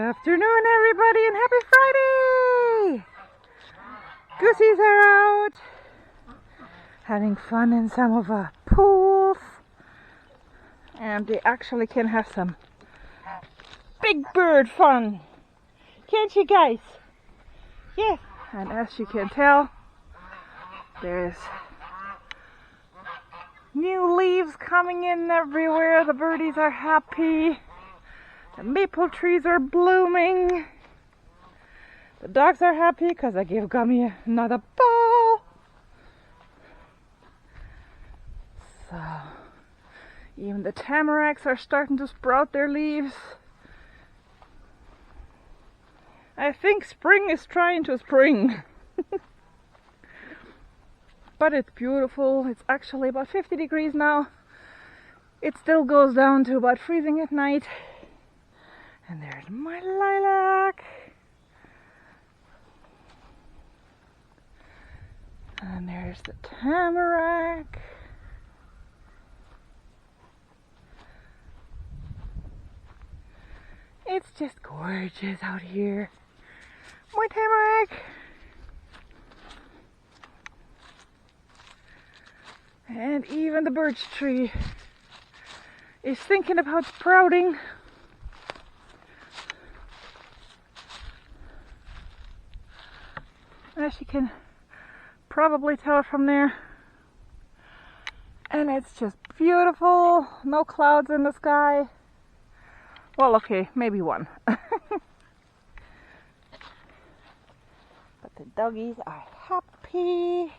afternoon, everybody, and happy Friday! Goosies are out having fun in some of our pools, and they actually can have some big bird fun, can't you guys? Yes, and as you can tell, there's new leaves coming in everywhere. The birdies are happy. The maple trees are blooming. The dogs are happy because I gave Gummy another ball. So, even the tamaracks are starting to sprout their leaves. I think spring is trying to spring. But it's beautiful. It's actually about 50 degrees now. It still goes down to about freezing at night. And there's my lilac. And there's the tamarack. It's just gorgeous out here. My tamarack. And even the birch tree is thinking about sprouting. As you can probably tell from there. And it's just beautiful. No clouds in the sky. Well, okay, maybe one. But the doggies are happy.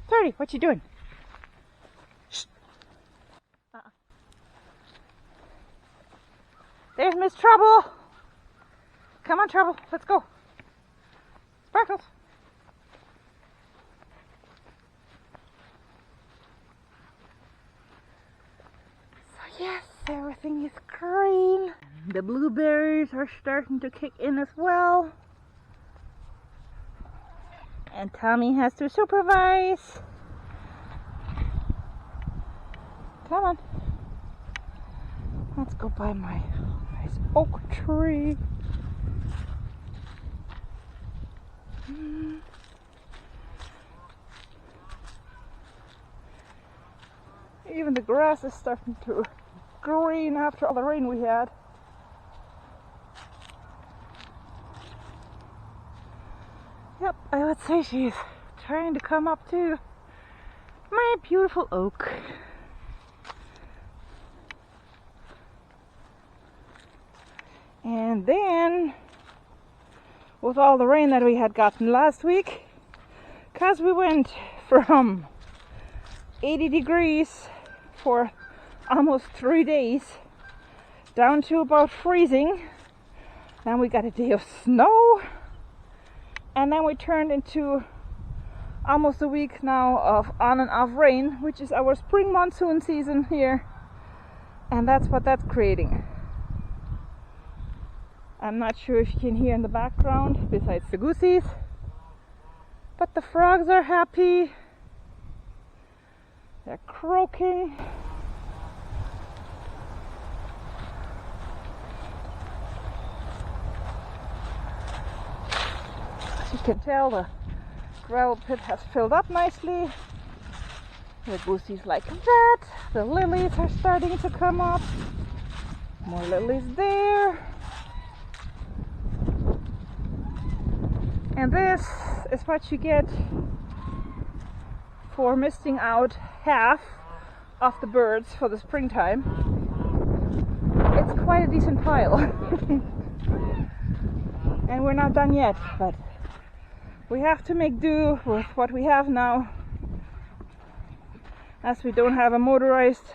30, what you doing? Shh. There's Miss Trouble. Come on, Trouble, let's go. Sparkles. So yes, everything is green. The blueberries are starting to kick in as well. And Tommy has to supervise. Come on. Let's go by my nice oak tree. Even the grass is starting to green after all the rain we had. Yep, I would say she's trying to come up to my beautiful oak. And then, with all the rain that we had gotten last week, because we went from 80 degrees for almost 3 days down to about freezing. Then we got a day of snow. And then we turned into almost a week now of on and off rain, which is our spring monsoon season here. And that's what that's creating. I'm not sure if you can hear in the background, besides the goosies. But the frogs are happy. They're croaking. As you can tell, the gravel pit has filled up nicely. The goosies like that. The lilies are starting to come up. More lilies there. And this is what you get for misting out half of the birds for the springtime. It's quite a decent pile. And we're not done yet, but we have to make do with what we have now, as we don't have a motorized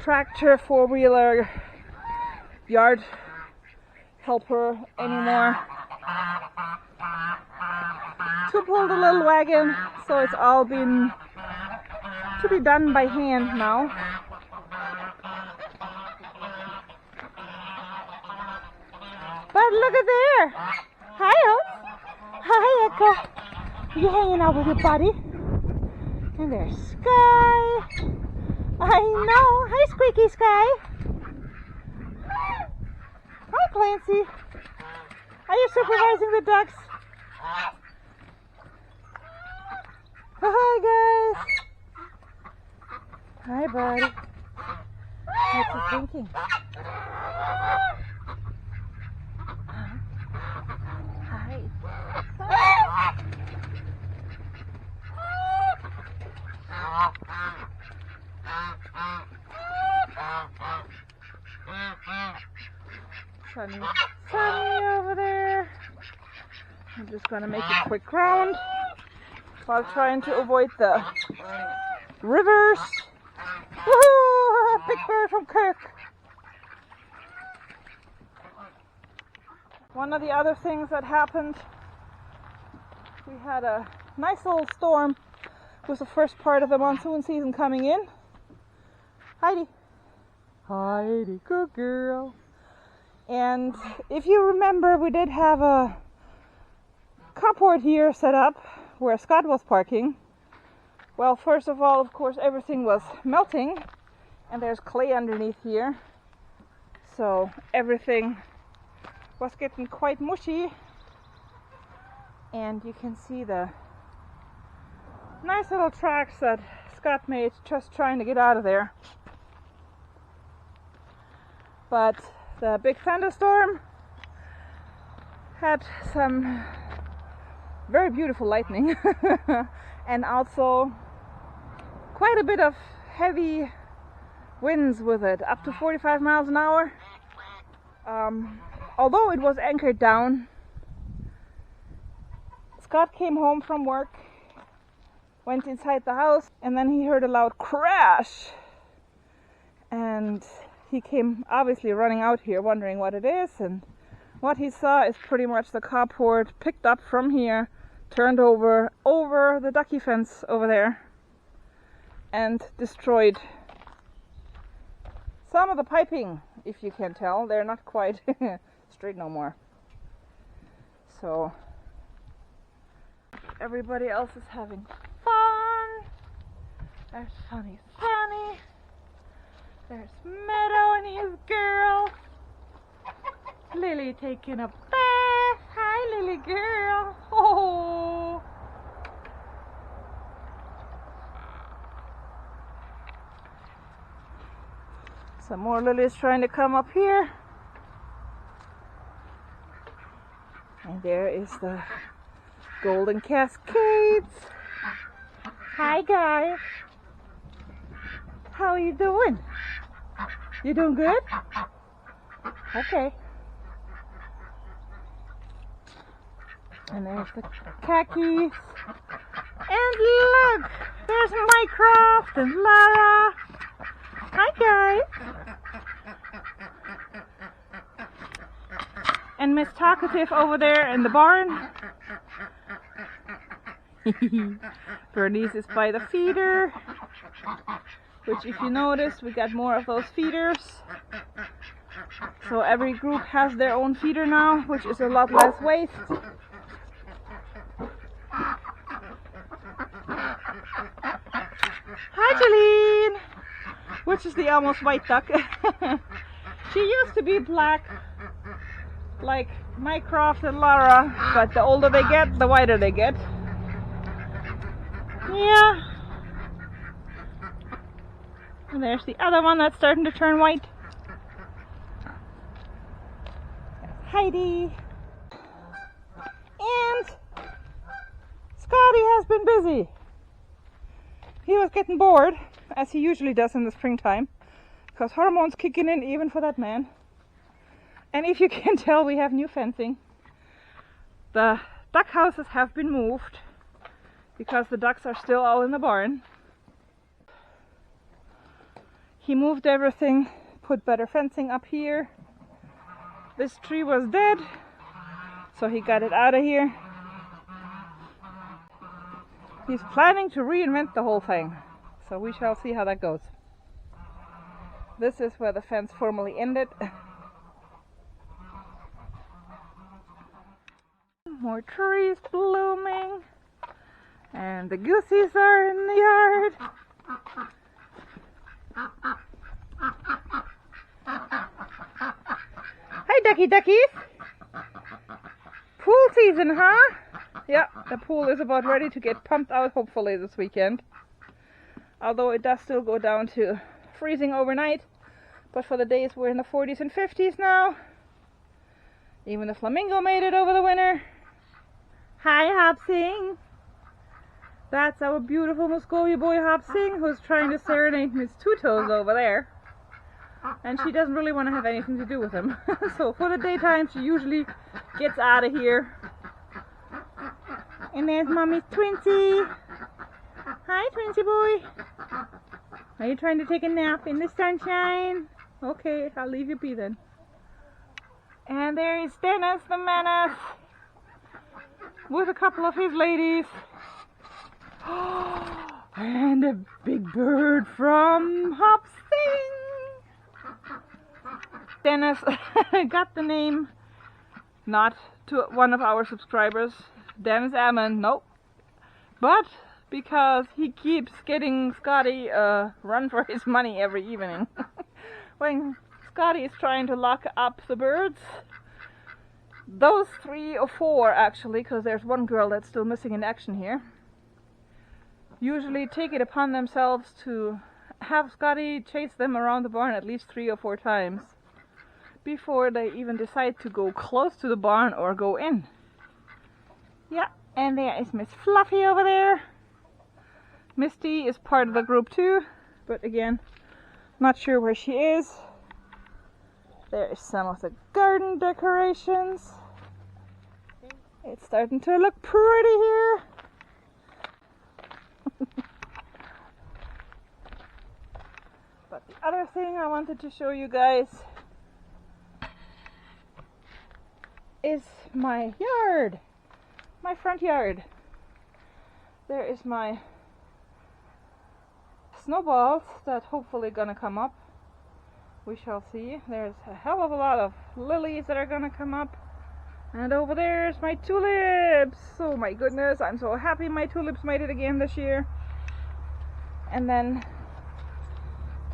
tractor, four-wheeler, yard helper anymore to pull the little wagon, so it's all been to be done by hand now. But look at there! Hi, Oaks! Hi, Echo! You hanging out with your buddy? And there's Sky! I know! Hi, Squeaky Sky! Hi, Clancy. Are you supervising the ducks? Hi, guys. Hi, buddy. What's he thinking? Hi. Sunny over there. I'm just gonna make a quick round while trying to avoid the rivers. Woohoo! Big bird from Kirk. One of the other things that happened, we had a nice little storm. It was the first part of the monsoon season coming in. Heidi. Heidi, good girl. And if you remember, we did have a carport here set up where Scott was parking. Well, first of all, of course, everything was melting and there's clay underneath here. So everything was getting quite mushy. And you can see the nice little tracks that Scott made just trying to get out of there. But the big thunderstorm had some very beautiful lightning and also quite a bit of heavy winds with it, up to 45 miles an hour. Although it was anchored down, Scott came home from work, went inside the house, and then he heard a loud crash. And he came obviously running out here wondering what it is, and what he saw is pretty much the carport picked up from here, turned over the ducky fence over there, and destroyed some of the piping. If you can tell, they're not quite straight no more. So everybody else is having fun. There's Sunny. There's Meadow and his girl. Lily taking a bath. Hi, Lily girl. Oh. Some more lilies trying to come up here. And there is the Golden Cascades. Hi, guys. How are you doing? You doing good? Okay. And there's the khakis. And look! There's Mycroft and Lara. Hi, guys. And Miss Talkative over there in the barn. Bernice is by the feeder. Which, if you notice, we got more of those feeders. So every group has their own feeder now, which is a lot less waste. Hi, Jeline! Which is the almost white duck. She used to be black, like Mycroft and Lara, but the older they get, the whiter they get. Yeah. And there's the other one that's starting to turn white. Heidi. And Scotty has been busy. He was getting bored, as he usually does in the springtime, because hormones kicking in even for that man. And if you can tell, we have new fencing. The duck houses have been moved because the ducks are still all in the barn. He moved everything, put better fencing up here. This tree was dead, so he got it out of here. He's planning to reinvent the whole thing, so we shall see how that goes. This is where the fence formally ended. More trees blooming, and the goosies are in the yard. Hi, ducky duckies. Pool season, huh? Yeah, the pool is about ready to get pumped out hopefully this weekend. Although it does still go down to freezing overnight. But for the days we're in the 40s and 50s now. Even the flamingo made it over the winter. Hi, Hopsing. That's our beautiful Muscovy boy Hopsing, who's trying to serenade Miss Two Toes over there. And she doesn't really want to have anything to do with him. So for the daytime she usually gets out of here. And there's Mommy's Twinsie. Hi, Twinsie boy. Are you trying to take a nap in the sunshine? Okay, I'll leave you be then. And there is Dennis the Menace with a couple of his ladies. And a big bird from Hopsing. Dennis got the name not to one of our subscribers, Dennis Ammon, nope, but because he keeps getting Scotty a run for his money every evening. When Scotty is trying to lock up the birds, those 3 or 4 actually, because there's one girl that's still missing in action here, usually take it upon themselves to have Scotty chase them around the barn at least 3 or 4 times before they even decide to go close to the barn or go in. Yeah, and there is Miss Fluffy over there. Misty is part of the group too, but again, not sure where she is. There is some of the garden decorations. It's starting to look pretty here. But the other thing I wanted to show you guys is my yard, my front yard. There is my snowballs that hopefully gonna come up. We shall see. There's a hell of a lot of lilies that are gonna come up. And over there's my tulips. Oh my goodness, I'm so happy my tulips made it again this year. And then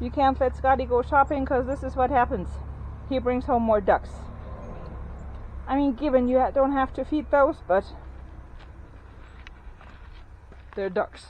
you can't let Scotty go shopping because this is what happens. He brings home more ducks. I mean, given you don't have to feed those, but they're ducks.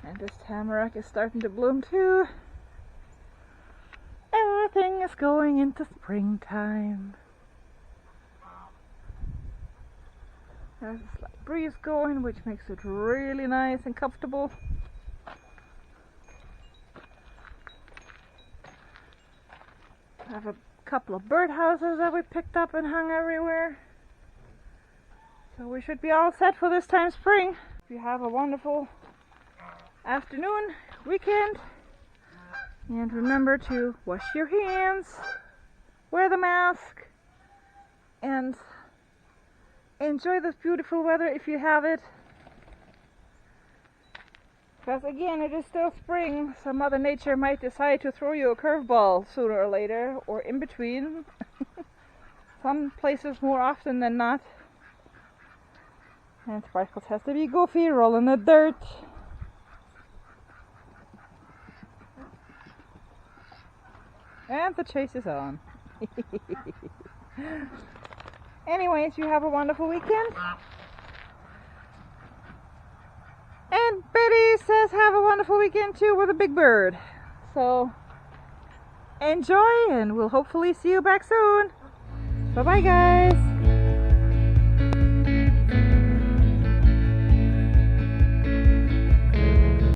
And this tamarack is starting to bloom too. Everything is going into springtime. There's a slight breeze going, which makes it really nice and comfortable. I have a couple of birdhouses that we picked up and hung everywhere. So we should be all set for this time spring. If you have a wonderful afternoon, weekend, and remember to wash your hands, wear the mask, and enjoy this beautiful weather if you have it. Because again, it is still spring, so Mother Nature might decide to throw you a curveball sooner or later, or in between. Some places more often than not. And Sparkles has to be goofy, rolling the dirt. And the chase is on. Anyways, you have a wonderful weekend. And Betty says have a wonderful weekend too with a big bird. So enjoy, and we'll hopefully see you back soon. Bye bye guys.